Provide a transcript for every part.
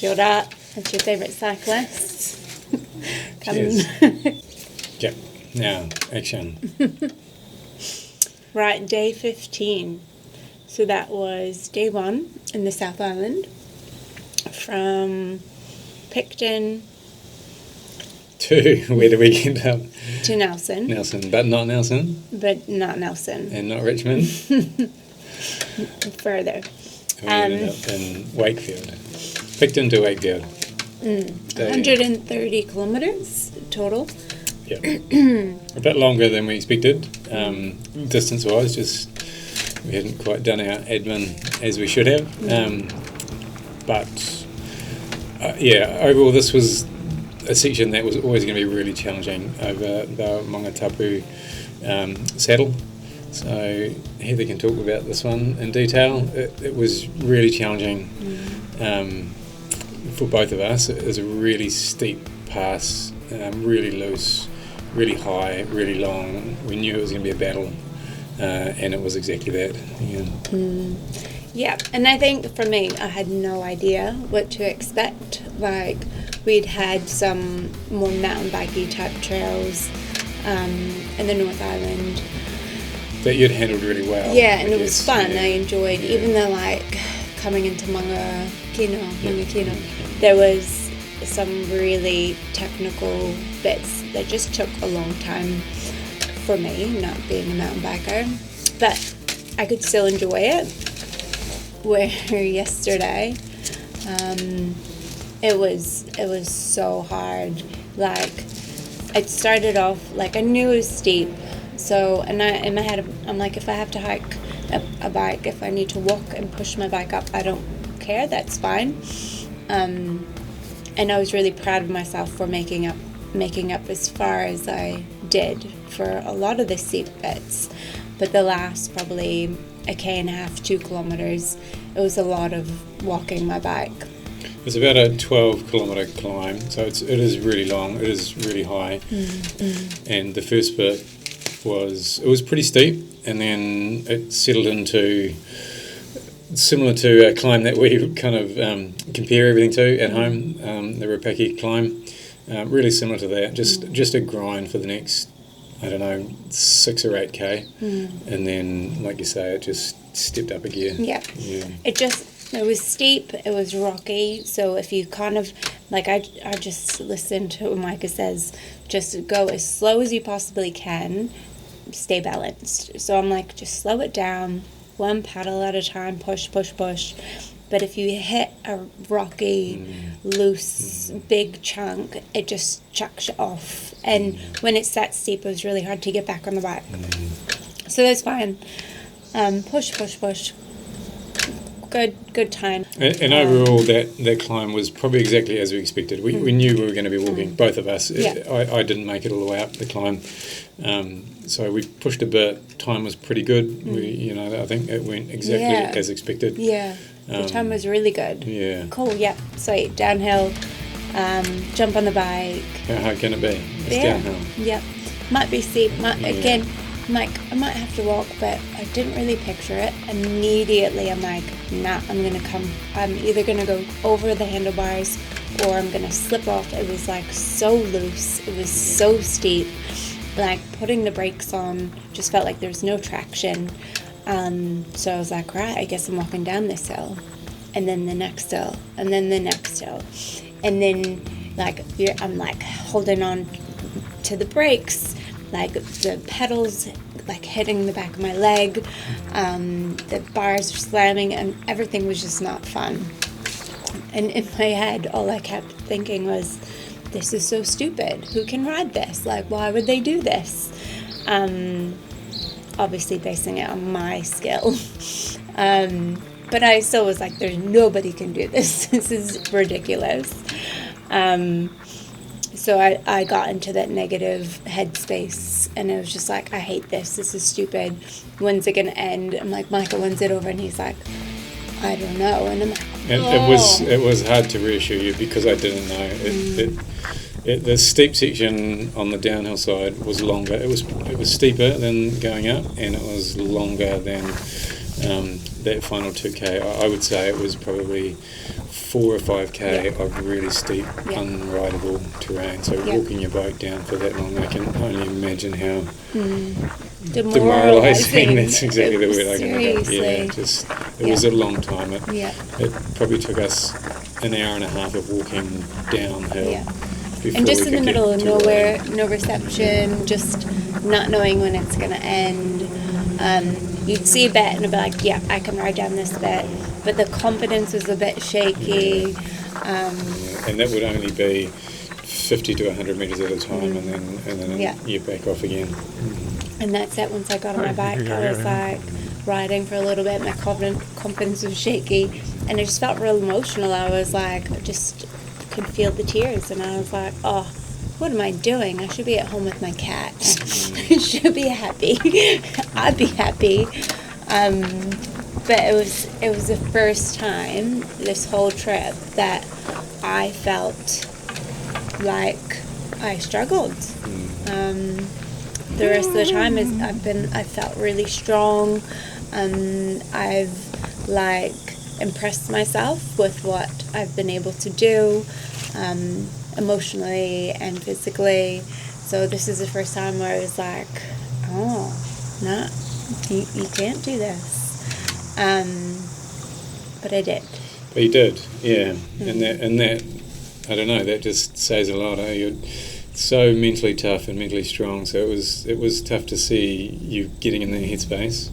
Kia ora. That's your favourite cyclist. Cheers. Yep. Now, action. Right, day 15. So that was day 1 in the South Island. From Picton To where do we end up? to Nelson. Nelson, but not Nelson. But not Nelson. And not Richmond. Further. We ended up in Wakefield. Picton to Wakefield. 130 kilometres total. Yeah. A bit longer than we expected, distance-wise, just we hadn't quite done our admin as we should have. Overall this was a section that was always going to be really challenging over the Mongatapu saddle. So Heather can talk about this one in detail. It was really challenging for both of us. It was a really steep pass, really loose, really high, really long. We knew it was going to be a battle, and it was exactly that. Yeah, and I think for me, I had no idea what to expect. Like, we'd had some more mountain bikey type trails in the North Island. That you'd handled really well. Yeah, and it was fun. Yeah. I enjoyed, even though like coming into Mangakino, there was some really technical bits that just took a long time for me, not being a mountain biker. But I could still enjoy it. Where yesterday, it was so hard. Like, it started off, like, I knew it was steep. So, and in my head, I'm like, if I have to hike a bike, if I need to walk and push my bike up, I don't care, that's fine. And I was really proud of myself for making up as far as I did for a lot of the steep bits. But the last probably 1.5 2 kilometres, it was a lot of walking my bike. It's about a 12-kilometre climb, so it is really long, it is really high. And the first bit was pretty steep, and then it settled into similar to a climb that we kind of compare everything to at home, the Rapaki climb. Really similar to that, just a grind for the next, I don't know, 6 or 8k, and then, like you say, it just stepped up a gear. Yeah. It was steep, it was rocky, so if you kind of, like, I just listened to what Micah says, just go as slow as you possibly can, stay balanced. So I'm like, just slow it down, one paddle at a time, push. But if you hit a rocky, loose, big chunk, it just chucks you off. And when it's that steep, it was really hard to get back on the bike. So that's fine. Push. Good time. And overall, that climb was probably exactly as we expected. We knew we were going to be walking, both of us. Yeah. I didn't make it all the way up the climb. So we pushed a bit. Time was pretty good. I think it went exactly as expected. Yeah. The time was really good. Yeah. Cool, yeah. Sweet. Downhill, jump on the bike. How hard can it be? It's downhill. Yep. Might be steep. Again, I'm like, I might have to walk, but I didn't really picture it. Immediately, I'm like, nah, I'm either going to go over the handlebars or I'm going to slip off. It was like so loose. It was so steep. Like, putting the brakes on just felt like there was no traction. So I was like, right, I guess I'm walking down this hill, and then the next hill, and then the next hill, and then like I'm like holding on to the brakes, like the pedals like hitting the back of my leg, the bars were slamming, and everything was just not fun. And in my head, all I kept thinking was, this is so stupid. Who can ride this? Like, why would they do this? Obviously basing it on my skill. But I still was like, there's nobody can do this. This is ridiculous. So I got into that negative headspace, and it was just like, I hate this. This is stupid. When's it going to end? I'm like, Michael, when's it over? And he's like, I don't know. And I'm like, it was hard to reassure you because I didn't know. The steep section on the downhill side was longer. It was steeper than going up, and it was longer than that final 2k. I would say it was probably 4 or 5k of really steep, unrideable terrain. So walking your bike down for that long, I can only imagine how demoralising. That's exactly the word I can think of. Yeah, it was a long time. It probably took us an hour and a half of walking downhill. Yeah. And just in the middle of nowhere, no reception, just not knowing when it's going to end. You'd see a bit and be like, yeah, I can ride down this bit. But the confidence was a bit shaky. And that would only be 50 to 100 metres at a time, and then you're back off again. And that's it. Once I got on my bike, I was like riding for a little bit. My confidence was shaky. And I just felt real emotional. I was like, I just could feel the tears. And I was like, oh, what am I doing? I should be at home with my cat. I should be happy. I'd be happy. But it was the first time this whole trip that I felt like I struggled. The rest of the time I felt really strong. I've like impressed myself with what I've been able to do, emotionally and physically. So this is the first time where I was like, oh, no, you can't do this. But I did. But you did, yeah. And that, I don't know, that just says a lot. You're so mentally tough and mentally strong. So it was tough to see you getting in that headspace.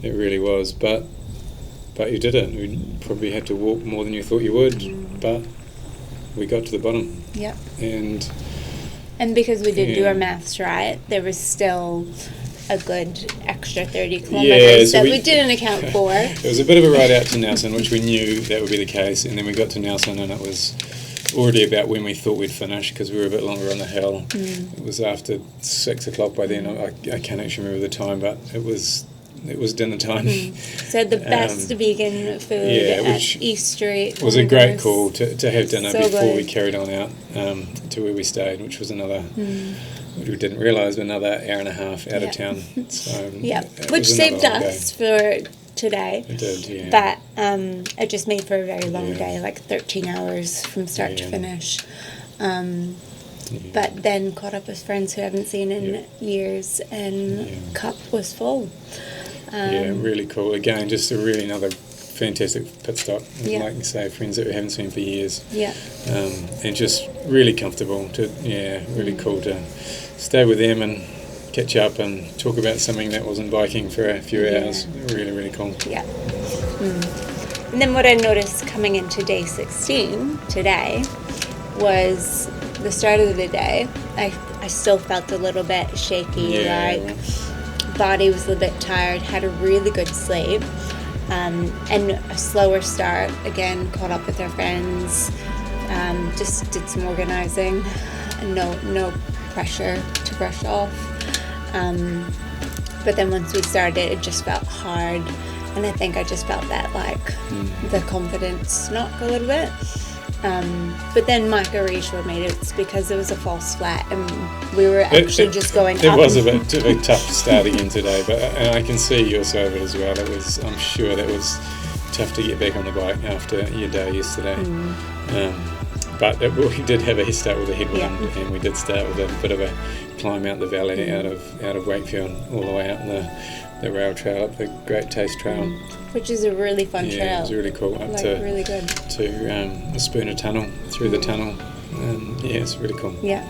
It really was. But you did it. You probably had to walk more than you thought you would. But we got to the bottom. Yep. And because we did do our maths right, there was still a good extra 30 kilometres that we didn't account for. It was a bit of a ride out to Nelson, which we knew that would be the case, and then we got to Nelson and it was already about when we thought we'd finish because we were a bit longer on the hill. It was after 6 o'clock by then. I can't actually remember the time, but it was dinner time. So the best vegan food at East Street. It was a great call to have dinner before we carried on out to where we stayed, which was another, which we didn't realise, another hour and a half out of town. So which saved us for today. It did, yeah. But it just made for a very long day, like 13 hours from start to finish. But then caught up with friends who I haven't seen in years, and cup was full. Really cool. Again, just a really another fantastic pit stop. Like you say, friends that we haven't seen for years. And just really comfortable really cool to stay with them and catch up and talk about something that wasn't biking for a few hours. Really, really cool. And then what I noticed coming into day 16 today was the start of the day. I still felt a little bit shaky, body was a little bit tired, had a really good sleep, and a slower start. Again, caught up with our friends, just did some organising, no pressure to brush off. But then once we started, it just felt hard, and I think I just felt that the confidence knock a little bit. But then Micah reassured me it's because it was a false flat and we were actually just going up. It was a bit tough to start again today, and I can see your side of it as well. I'm sure that was tough to get back on the bike after your day yesterday. But we did have a start with a headwind, and we did start with a bit of a climb out the valley out of Wakefield all the way up the rail trail, up the Great Taste Trail. Which is a really fun trail. Yeah, it was really cool. Up to really good. To the Spooner Tunnel, through the tunnel. It's really cool. Yeah.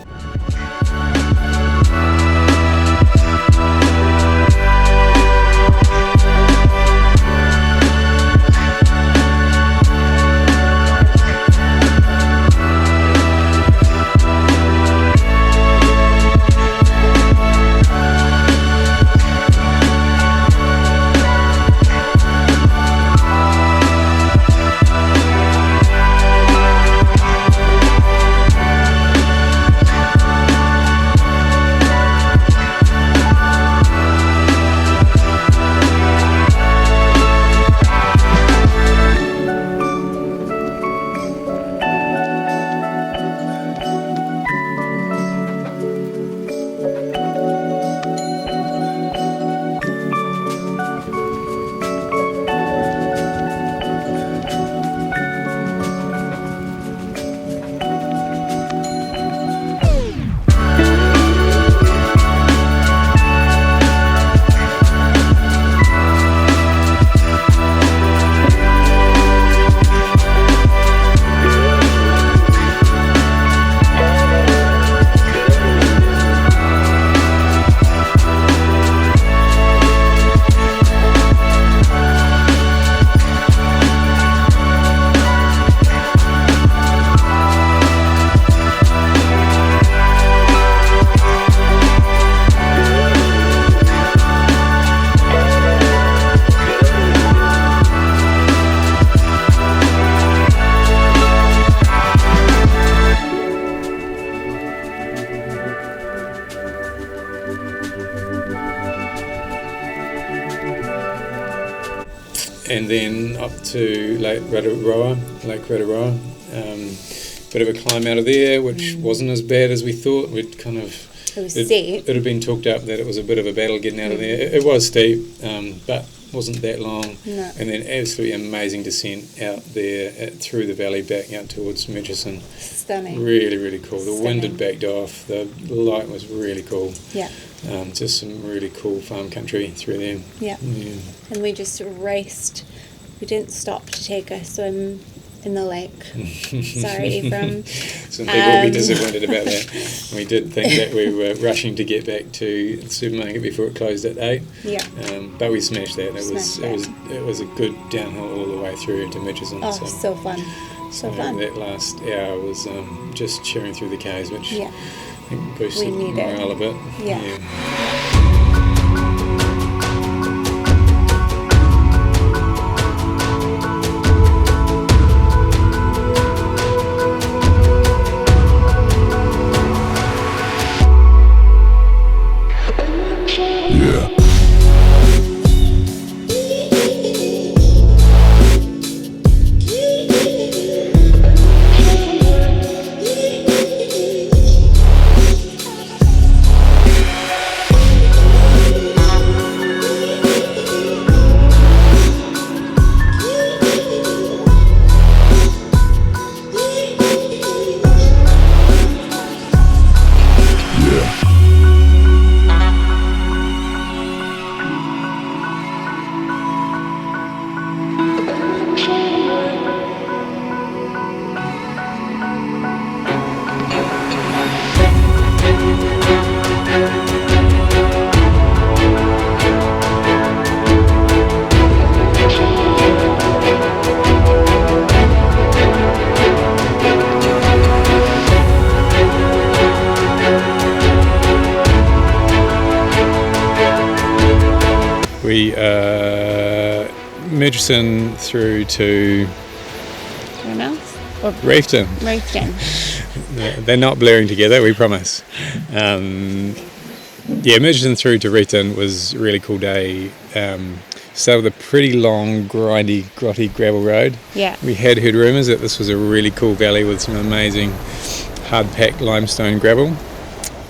and then up to Lake Rataroa. Bit of a climb out of there, which wasn't as bad as we thought. We'd kind of it had been talked up that it was a bit of a battle getting out of there. It was steep, but wasn't that long. No. And then absolutely amazing descent out there through the valley back out towards Murchison. Stunning. Really, really cool. The wind had backed off. The light was really cool. Yeah. Just some really cool farm country through there. Yeah. And we just raced. We didn't stop to take a swim in the lake. Sorry, Ephraim. Some people will be disappointed about that. We did think that we were rushing to get back to the supermarket before it closed at 8. Yeah. But we smashed that. It was a good downhill all the way through to Murchison. Oh, so fun. So fun. That last hour was just cheering through the caves, which I think boosted morale a bit. Yeah. Murchison through to Reefton. They're not blurring together, we promise. Murchison through to Reefton was a really cool day. Started with a pretty long, grindy, grotty gravel road. Yeah. We had heard rumours that this was a really cool valley with some amazing hard-packed limestone gravel.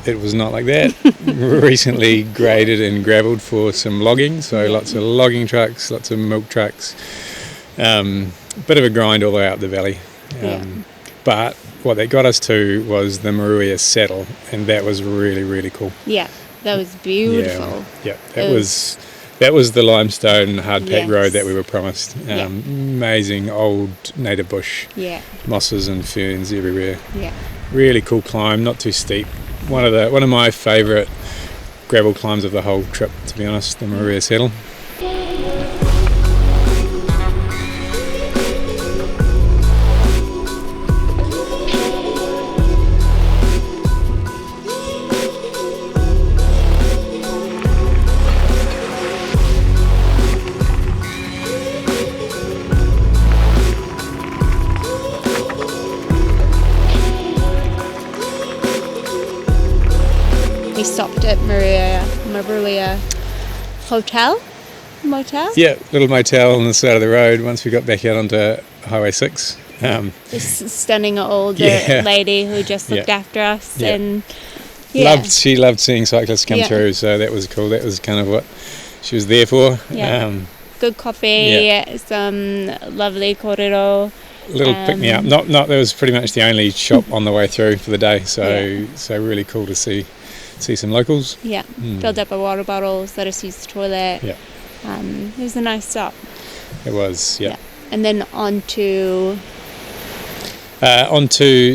It was not like that. Recently graded and gravelled for some logging, so lots of logging trucks, lots of milk trucks. Bit of a grind all the way up the valley. But what they got us to was the Maruia Saddle, and that was really, really cool. Yeah, that was beautiful. Yeah, that was the limestone hard-packed road that we were promised. Amazing old native bush. Yeah. Mosses and ferns everywhere. Yeah. Really cool climb, not too steep. One of my favourite gravel climbs of the whole trip, to be honest, the Maruia Saddle. We stopped at Maruia Motel? Yeah, little motel on the side of the road once we got back out onto Highway 6. This stunning old lady who just looked after us. And she loved seeing cyclists come through, so that was cool. That was kind of what she was there for. Good coffee, some lovely koroero. Little pick me up. Not that was pretty much the only shop on the way through for the day, so really cool to see some locals. Yeah, filled up a water bottle, let us use the toilet. Yeah. It was a nice stop. It was, yeah. And then on to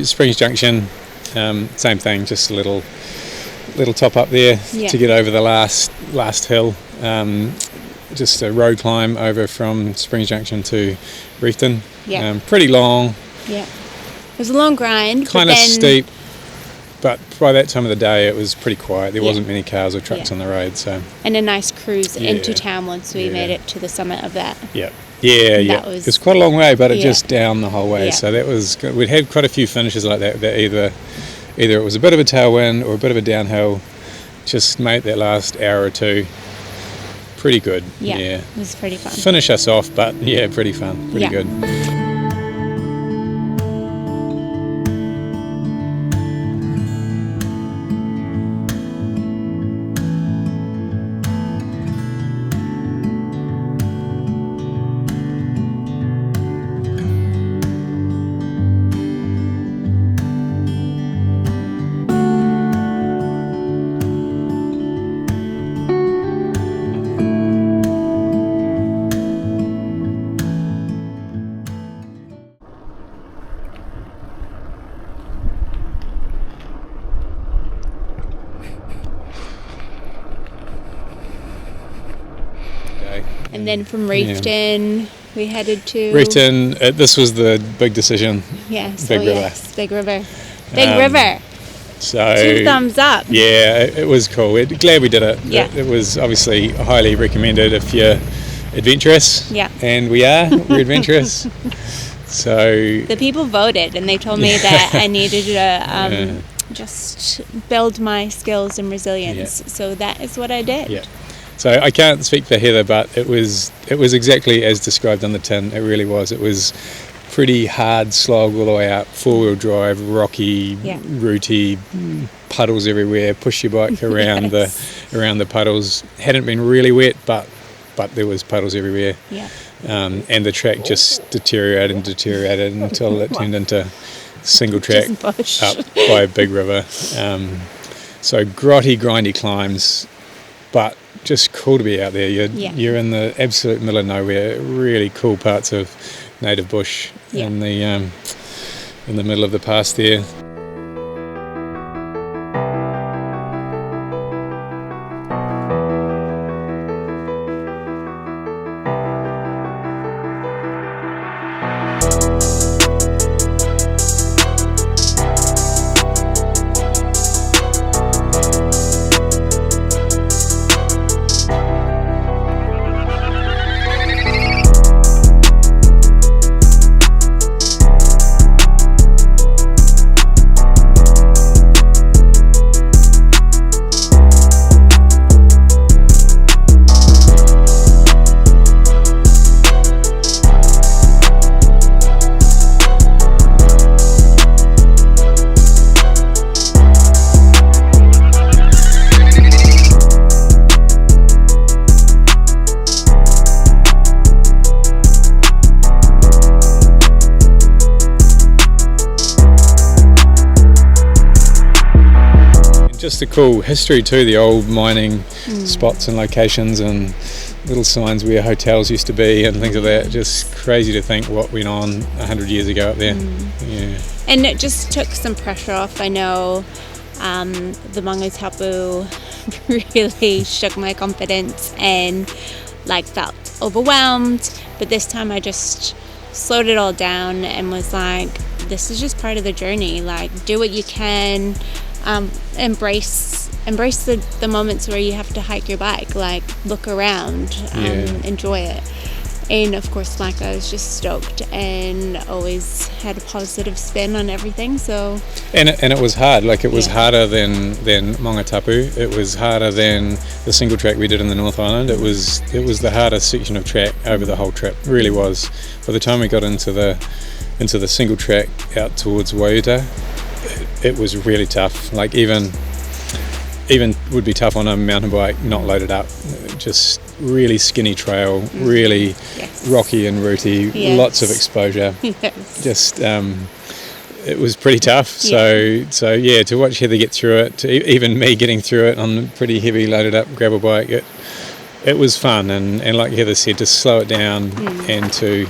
Springs Junction. Same thing, just a little top up there to get over the last hill. Just a road climb over from Springs Junction to Reefton. Yeah. Pretty long. Yeah. It was a long grind. Kind of steep. But by that time of the day, it was pretty quiet. There wasn't many cars or trucks on the road. And a nice cruise into town once we made it to the summit of that. Yeah. It was quite a long way, but it just down the whole way. Yeah. So that was good. We'd had quite a few finishes like that either it was a bit of a tailwind or a bit of a downhill. Just made that last hour or two pretty good. Yeah, Yeah. it was pretty fun. Finish us off, but yeah, pretty fun. Pretty good. And then from Reefton, we headed to... Reefton, this was the big decision. Yes. Big river. Yes, big river. Big river. So 2 thumbs up. Yeah, it was cool. Glad we did it. Yeah. It was obviously highly recommended if you're adventurous. Yeah. And we're adventurous. So The people voted, and they told me that I needed to just build my skills and resilience. So that is what I did. Yeah. So I can't speak for Heather, but it was exactly as described on the tin. It really was. It was pretty hard slog all the way up, 4-wheel drive, rocky, rooty, puddles everywhere. Push your bike around the puddles. Hadn't been really wet, but there was puddles everywhere. Yeah. And the track just deteriorated until it turned into single track up by a big river. So grotty, grindy climbs, but just cool to be out there. You're in the absolute middle of nowhere. Really cool parts of native bush in the middle of the pass there. Just a cool history too, the old mining spots and locations and little signs where hotels used to be and things like that. Just crazy to think what went on 100 years ago up there. Yeah. And it just took some pressure off. I know the Māngai Tapu really shook my confidence and felt overwhelmed, but this time I just slowed it all down and was like, this is just part of the journey. Do what you can. Embrace the moments where you have to hike your bike, look around, enjoy it. And of course, I was just stoked and always had a positive spin on everything. So and it was hard. It was harder than Māngai Tapu. It was harder than the single track we did in the North Island. It was the hardest section of track over the whole trip. It really was. By the time we got into the single track out towards Waiuta, it was really tough. Even would be tough on a mountain bike not loaded up. Just really skinny trail, really rocky and rooty, lots of exposure. Just it was pretty tough. So to watch Heather get through it, to even me getting through it on a pretty heavy loaded up gravel bike, it was fun. And like Heather said, to slow it down and to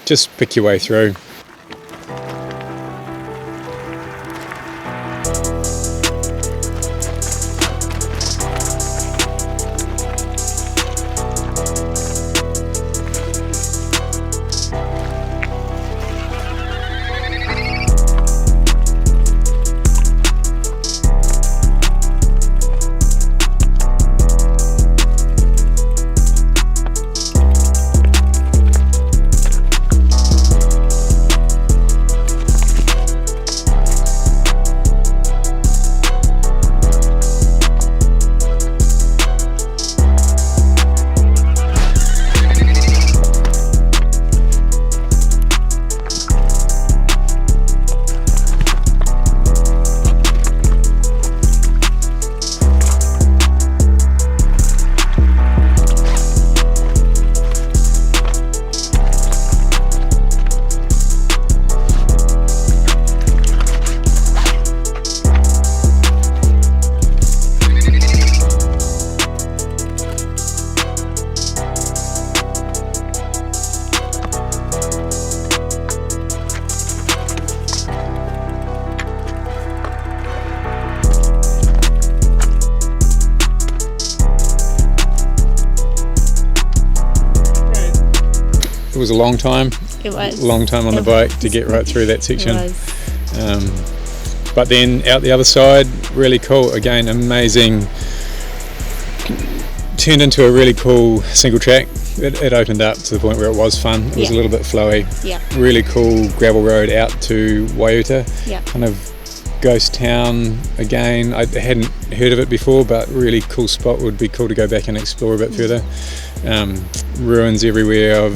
just pick your way through. was a long time. It was. Long time on the bike to get right through that section. It was. But then out the other side, really cool. Again, amazing. Turned into a really cool single track. It opened up to the point where it was fun. It was a little bit flowy. Yeah. Really cool gravel road out to Waiotea. Yeah. Kind of ghost town again. I hadn't heard of it before, but really cool spot. Would be cool to go back and explore a bit further. Ruins everywhere,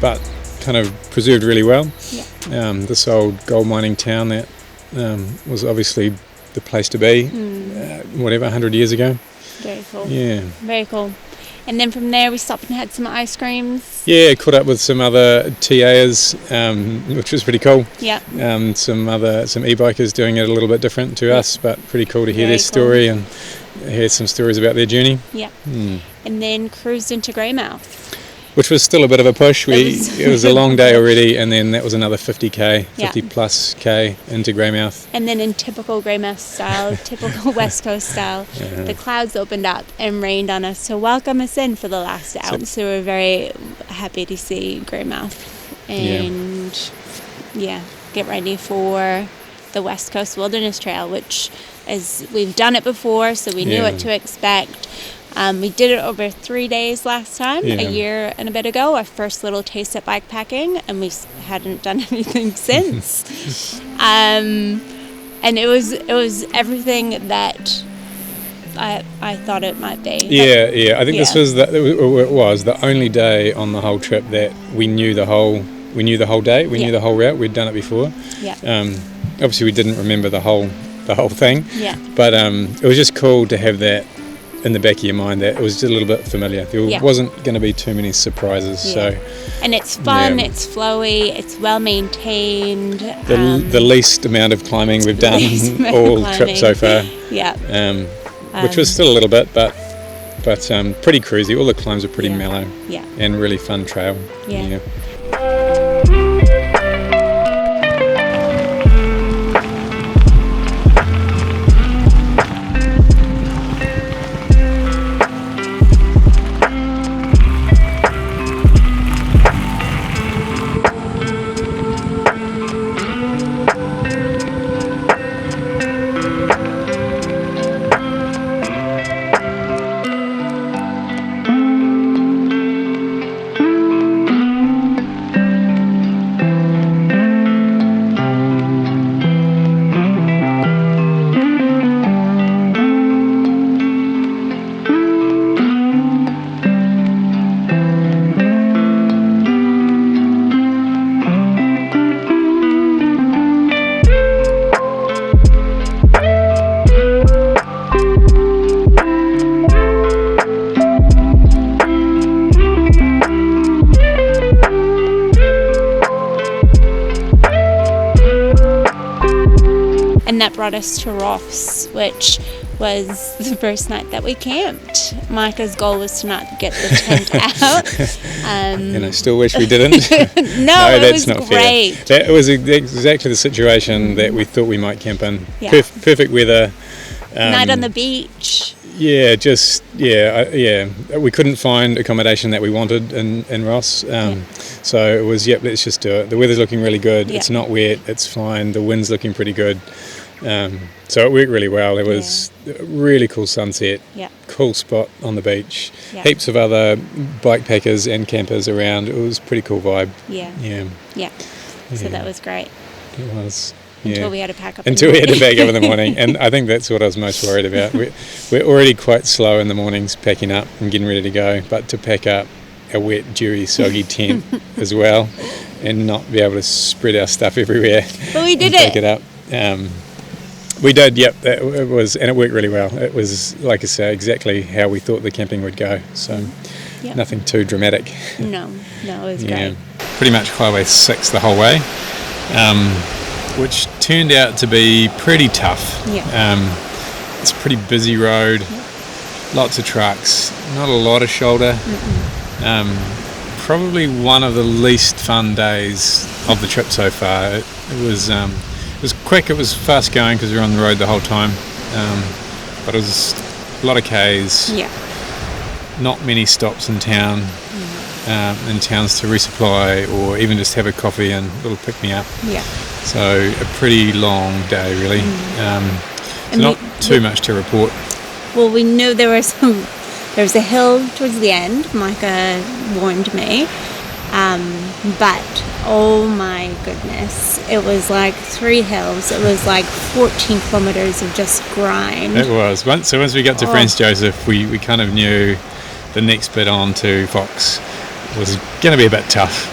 but kind of preserved really well. Yeah. This old gold mining town that was obviously the place to be, 100 years ago. Very cool. Yeah. Very cool. And then from there we stopped and had some ice creams. Yeah, caught up with some other TAs, which was pretty cool. Yeah. Some e-bikers doing it a little bit different to us, but pretty cool to hear Very their story and hear some stories about their journey. Yeah. And then cruised into Greymouth. Which was still a bit of a push. It was a long day already, and then that was another 50 plus K into Greymouth. And then in typical Greymouth style, typical West Coast style, the clouds opened up and rained on us to welcome us in for the last hour. So we're very happy to see Greymouth and get ready for the West Coast Wilderness Trail, which is, we've done it before, so we knew what to expect. We did it over 3 days last time, a year and a bit ago, our first little taste at bikepacking, and we hadn't done anything since. And it was everything that I thought it might be. I think this was the only day on the whole trip that we knew the whole day. We knew the whole route. We'd done it before. Obviously, we didn't remember the whole thing. But it was just cool to have that in the back of your mind, that it was just a little bit familiar. There wasn't going to be too many surprises. So, and it's fun, it's flowy, it's well maintained. The least amount of climbing we've done all trip so far. Which was still a little bit, but pretty cruisy. All the climbs are pretty mellow. And really fun trail. Brought us to Ross, which was the first night that we camped. Micah's goal was to not get the tent out. And I still wish we didn't. No, it was not great. Fair. That was exactly the situation that we thought we might camp in. Perfect weather. Night on the beach. We couldn't find accommodation that we wanted in Ross. So it was, let's just do it. The weather's looking really good. It's not wet. It's fine. The wind's looking pretty good. So it worked really well. It was a really cool sunset, cool spot on the beach, heaps of other bikepackers and campers around. It was a pretty cool vibe. So that was great. It was. Until we had to pack up. Until we had to pack up in the morning, and I think that's what I was most worried about. We're already quite slow in the mornings packing up and getting ready to go, but to pack up a wet, dewy, soggy tent as well, and not be able to spread our stuff everywhere. But we did pack it up. We did, it was, and it worked really well. It was, like I say, exactly how we thought the camping would go. So nothing too dramatic. No, it was great. Pretty much Highway 6 the whole way, which turned out to be pretty tough. It's a pretty busy road, lots of trucks, not a lot of shoulder. Probably one of the least fun days of the trip so far. It was quick, it was fast going because we were on the road the whole time, but it was a lot of Ks, not many stops in town, in towns to resupply or even just have a coffee and a little pick-me-up. Yeah. So a pretty long day, really. So not too much to report. Well, we knew there was a hill towards the end. Micah warned me. But oh my goodness, it was like 3 hills. It was like 14 kilometers of just grind. It was. Once we got to Franz Josef, we kind of knew the next bit on to Fox was going to be a bit tough.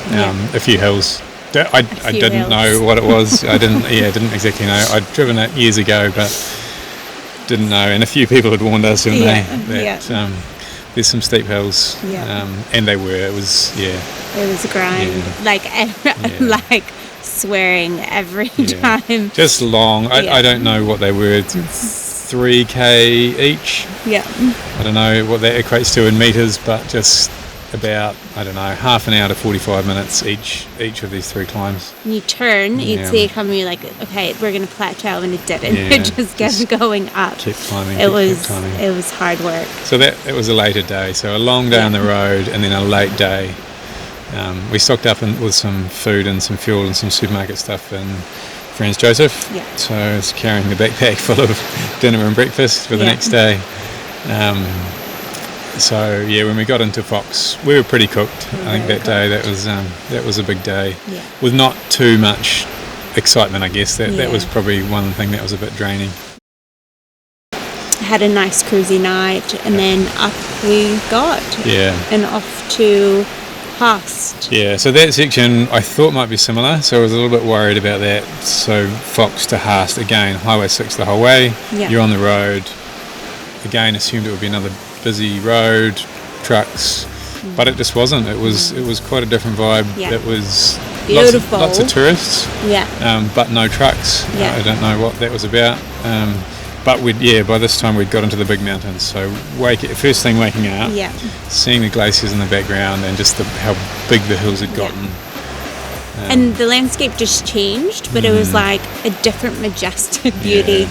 A few hills. I didn't know what it was. I didn't exactly know. I'd driven it years ago, but didn't know. And a few people had warned us, didn't they? That there's some steep hills. And they were. It was It was a grind. Like swearing every time. Just long. I don't know what they were. 3k each. I don't know what that equates to in meters, but just about, I don't know, half an hour to 45 minutes each of these 3 climbs. And you turn, you'd see it coming, you're like, okay, we're going to plateau, and it didn't. It just kept going up. Kept climbing. It was hard work. So it was a later day. So a long day on the road and then a late day. We stocked up with some food and some fuel and some supermarket stuff in Franz Josef. So I was carrying the backpack full of dinner and breakfast for the next day. So when we got into Fox, we were pretty cooked. I think that day that was a big day, with not too much excitement. I guess that was probably one thing that was a bit draining. Had a nice cruisy night, and then up we got. And off to Haast. So that section I thought might be similar, so I was a little bit worried about that. So Fox to Haast, again, Highway 6 the whole way. You're on the road. Again, assumed it would be another busy road, trucks, but it just wasn't. It was quite a different vibe. It was beautiful. Lots of tourists. But no trucks. Yeah. I don't know what that was about. But by this time we'd got into the big mountains. So first thing waking up, seeing the glaciers in the background and just how big the hills had gotten. And the landscape just changed, but it was like a different majestic beauty.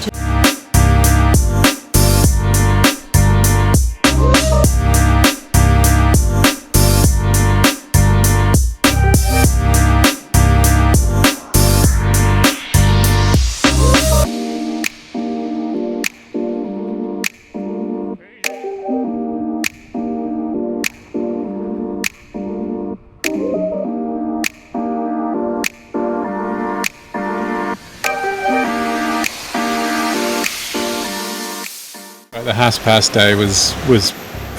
The Haast Pass day was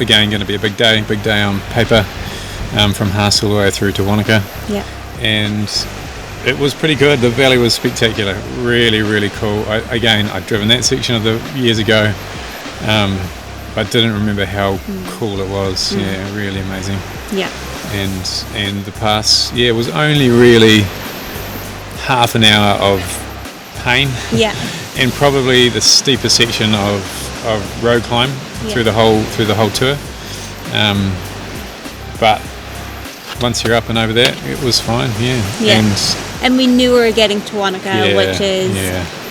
again going to be a big day on paper, from Haast all the way through to Wanaka. And it was pretty good. The valley was spectacular, really, really cool. I'd driven that section of the years ago, but didn't remember how cool it was. Really amazing. And the pass, was only really half an hour of pain. And probably the steepest section of road climb through the whole tour. But once you're up and over that, it was fine. And we knew we were getting to Wanaka, which is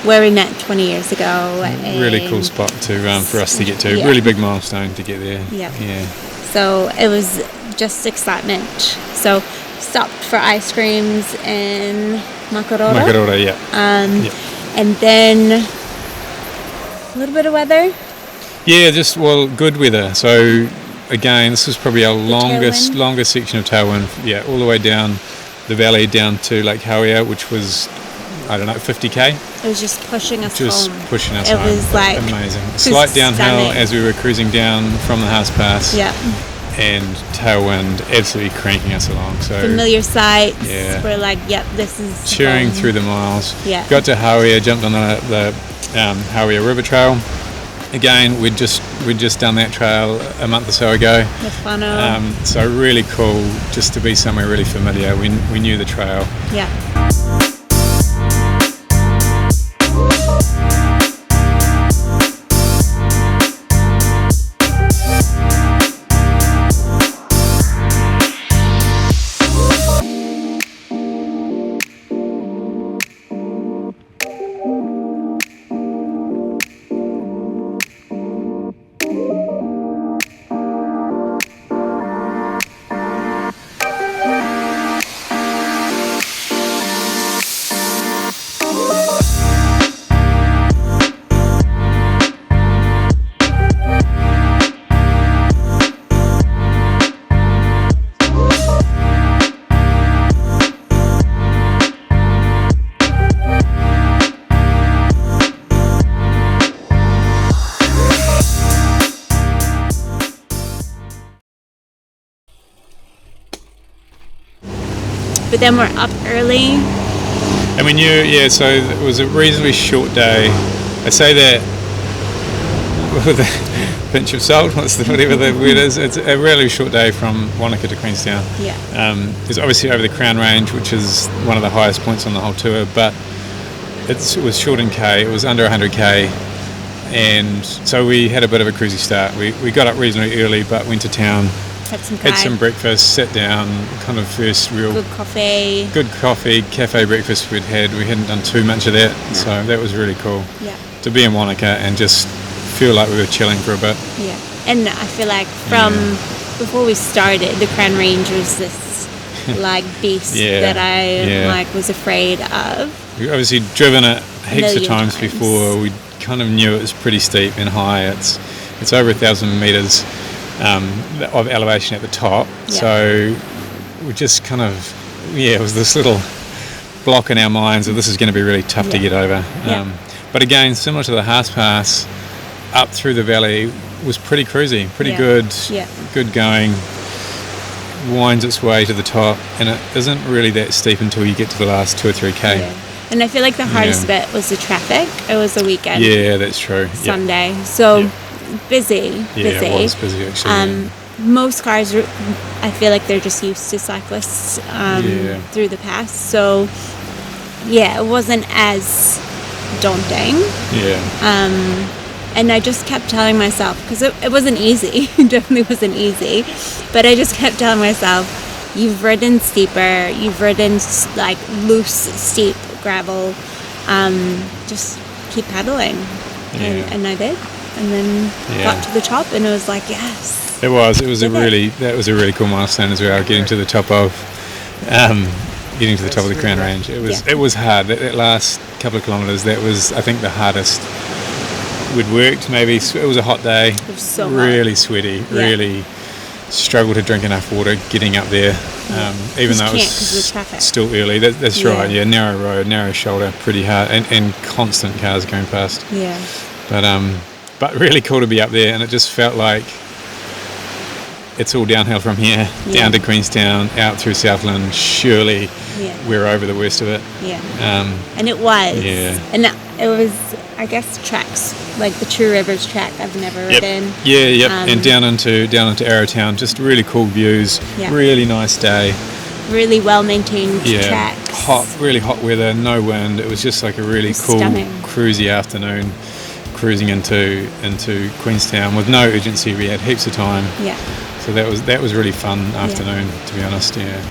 where we met 20 years ago. Really cool spot for us to get to. Really big milestone to get there. So it was just excitement. So stopped for ice creams in Makarora. And then a little bit of weather. Good weather. So again, this was probably our longest section of tailwind. All the way down the valley down to Lake Hauia, which was, I don't know, 50k. It was just pushing us home. It was like amazing. A slight downhill as we were cruising down from the Haast Pass. And tailwind absolutely cranking us along. So familiar sights. We're like, this is cheering through the miles. Got to Hauia, jumped on the Hauia River Trail. Again, we'd just done that trail a month or so ago. With Whānau. So really cool just to be somewhere really familiar. We knew the trail. but then we're up early. And we knew, so it was a reasonably short day. I say that with a pinch of salt, whatever the word is. It's a really short day from Wanaka to Queenstown. Yeah. It's obviously over the Crown Range, which is one of the highest points on the whole tour, but it was short in K. It was under 100K. And so we had a bit of a cruisy start. We got up reasonably early, but went to town, had some breakfast, sat down, kind of first real... Good coffee, cafe breakfast we'd had. We hadn't done too much of that, so that was really cool. Yeah. To be in Wanaka and just feel like we were chilling for a bit. Yeah. And I feel like from before we started, the Crown Range was this like beast that I was afraid of. We've obviously driven it heaps of times before. We kind of knew it was pretty steep and high. It's over 1,000 metres of elevation at the top. So we just kind of it was this little block in our minds that this is going to be really tough to get over. But again, similar to the Haast Pass, up through the valley was pretty cruisy, pretty good going, winds its way to the top, and it isn't really that steep until you get to the last 2 or 3K. And I feel like the hardest bit was the traffic. It was the weekend. Yeah, that's true. Sunday. So busy. Yeah, it was busy actually. Most cars, I feel like they're just used to cyclists through the pass. So it wasn't as daunting. And I just kept telling myself, because it wasn't easy, it definitely wasn't easy, but I just kept telling myself, you've ridden steeper, you've ridden like loose, steep gravel, just keep pedaling. And I did. And then got to the top, and it was like, yes. It was a really cool milestone as well, getting to the top of the Crown Range. It was hard. That last couple of kilometres, that was, I think, the hardest we'd worked. Maybe it was a hot day. It was so really hot. Sweaty. Really struggled to drink enough water getting up there. Even though it was still early. That's right. Yeah, narrow road, narrow shoulder, pretty hard, and constant cars going past. Yeah. But really cool to be up there, and it just felt like it's all downhill from here, down to Queenstown, out through Southland. Surely we're over the worst of it. Yeah. And it was. Yeah. And it was, I guess, tracks like the True Rivers track I've never ridden. And down into Arrowtown, just really cool views. Really nice day. Really well maintained tracks. Really hot weather, no wind. It was just like a really cool, cruisy afternoon, cruising into Queenstown with no urgency. We had heaps of time. Yeah. So that was really fun afternoon, to be honest. Yeah.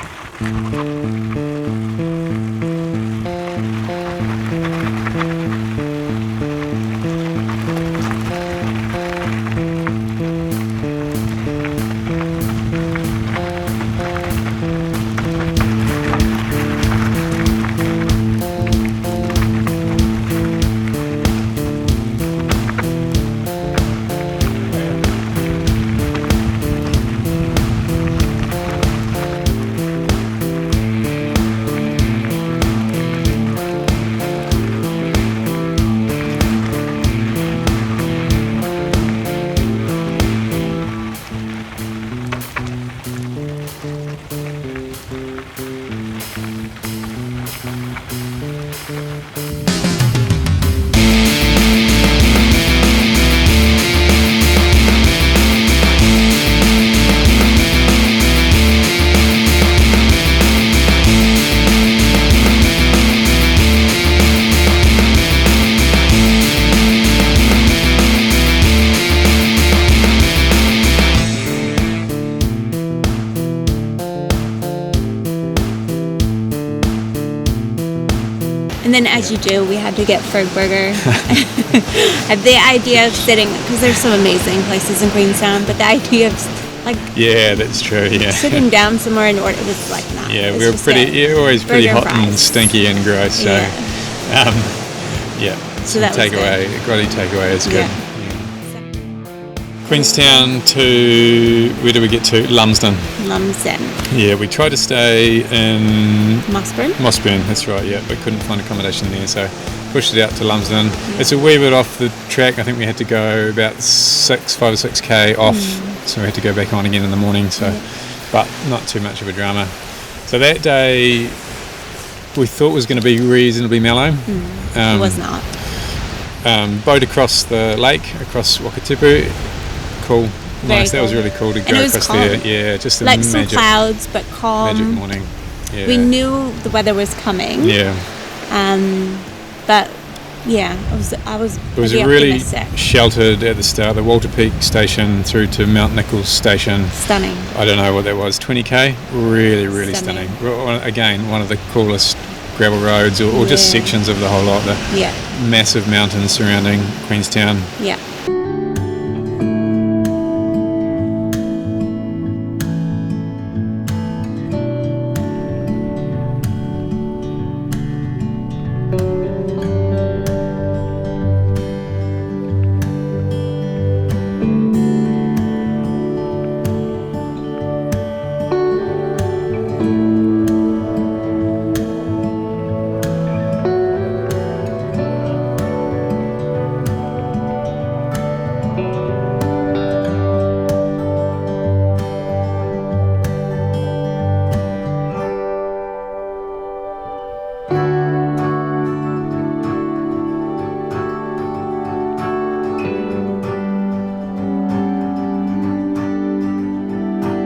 And then, as you do, we had to get Fergburger. I have the idea of sitting, because there's some amazing places in Queenstown, but the idea of like that's true. sitting down somewhere in order was like not. We were always pretty hot and stinky and gross. So so that takeaway, grotty takeaway is good. Queenstown to, where do we get to? Lumsden. Yeah, we tried to stay in Mossburn, that's right, but couldn't find accommodation there, so pushed it out to Lumsden. It's a wee bit off the track. I think we had to go about 5 or 6k off, so we had to go back on again in the morning, but not too much of a drama. So So that day we thought was going to be reasonably mellow. It was not. Boat across the lake, across Wakatipu. Cool. Very Nice. That was cool. really cool to And go it was across calm. there. Yeah, just a Like some magic clouds, but calm. morning. Yeah. We knew the weather was coming. Yeah. But yeah, I was It was pretty really optimistic. sheltered at the start. The Walter Peak station through to Mount Nichols station. Stunning. I don't know what that was, 20k. Really, really Stunning. stunning. Well, again, one of the coolest gravel roads, or just Yeah. sections of the whole lot. The Yeah. massive mountains surrounding Queenstown. Yeah.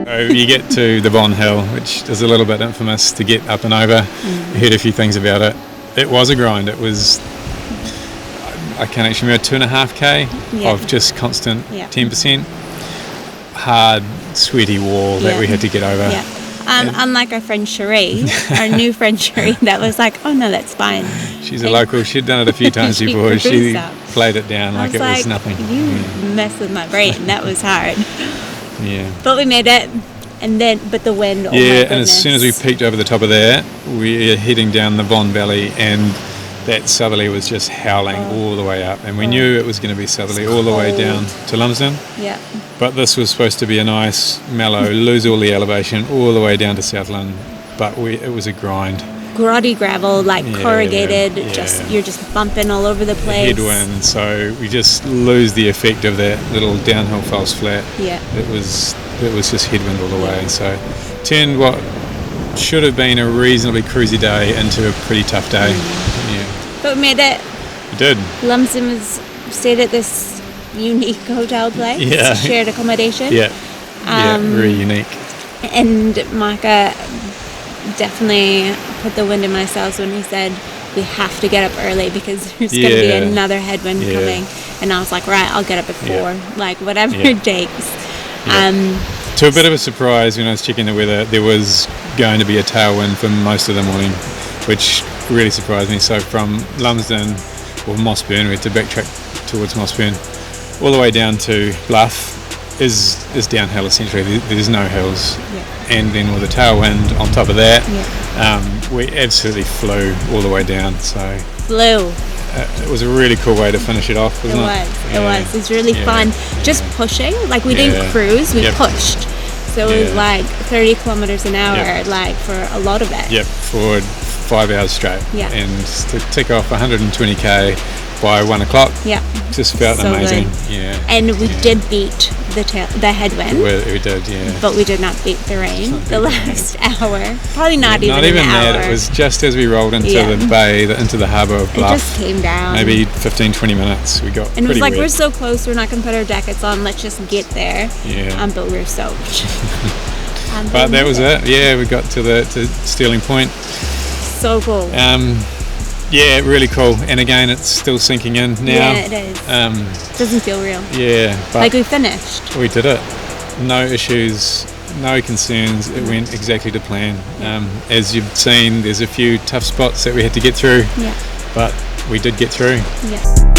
So you get to the Bon Hill, which is a little bit infamous to get up and over. I heard a few things about it. It was a grind. It was, I can't actually remember, 2.5k Yeah. of just constant Yeah. 10%. Hard, sweaty wall that Yeah. we had to get over. Yeah. Unlike our friend Cherie, our new friend Cherie, that was like, oh no, that's fine. She's a local. She'd done it a few times She before. She cruised up. played it down I like it was nothing. You messed with my brain. That was hard. Yeah. But we made it. And then, but the wind, oh my Yeah, goodness. and as soon as we peeked over the top of that, we were heading down the Von Valley, and that southerly was just howling all the way up. And we knew it was going to be southerly all the way down to Lumsden. Yeah. But this was supposed to be a nice, mellow, lose all the elevation all the way down to Southland. But it was a grind. Grotty gravel, like Yeah, corrugated, yeah. you're just bumping all over the place. Headwind, so we just lose the effect of that little downhill false flat. Yeah. It was just headwind all the way, and so turned what should have been a reasonably cruisy day into a pretty tough day. Yeah, But we made it. we did. Lumsden was stayed at this unique hotel place. Yeah. Shared accommodation. Yeah, very unique. And Micah definitely put the wind in my sails when he said we have to get up early because there's going to be Yeah. another headwind Yeah. coming. And I was like, right, I'll get up at 4, like whatever Yeah. it takes. Yeah. To a bit of a surprise, when I was checking the weather, there was going to be a tailwind for most of the morning, which really surprised me. So from Lumsden, or Mossburn, we had to backtrack towards Mossburn, all the way down to Bluff is downhill essentially. There's no hills. Yeah. And then with a tailwind on top of that, Yeah. we absolutely flew all the way down. So Flew. it was a really cool way to finish it off, wasn't it? It was. It was really fun. Just pushing. Like we didn't Yeah. cruise, we Yep. pushed. So it was Yeah. like 30 kilometers an hour, Yep. like for a lot of it. Yep, for 5 hours straight. Yeah. And to tick off 120k by 1 o'clock, Yeah. just felt So amazing. good. Yeah. And we did beat the headwind, We did, yeah. but we did not beat the rain. Not The beat the last hour, probably not even Not even an that, hour. it was just as we rolled into Yeah. the bay, into the harbour of It Bluff. just came down. Maybe 15-20 minutes, we got And it was pretty like, wet. we're so close, we're not going to put our jackets on, let's just get there. Yeah. But we're soaked. But that was it. Yeah, we got to Stirling Point. So cool. Yeah, really cool. And again, it's still sinking in now. Yeah, it is. Doesn't feel real. Yeah, but Like we finished. we did it. No issues, no concerns. It went exactly to plan. As you've seen, there's a few tough spots that we had to get through, Yeah. but we did get through. Yeah.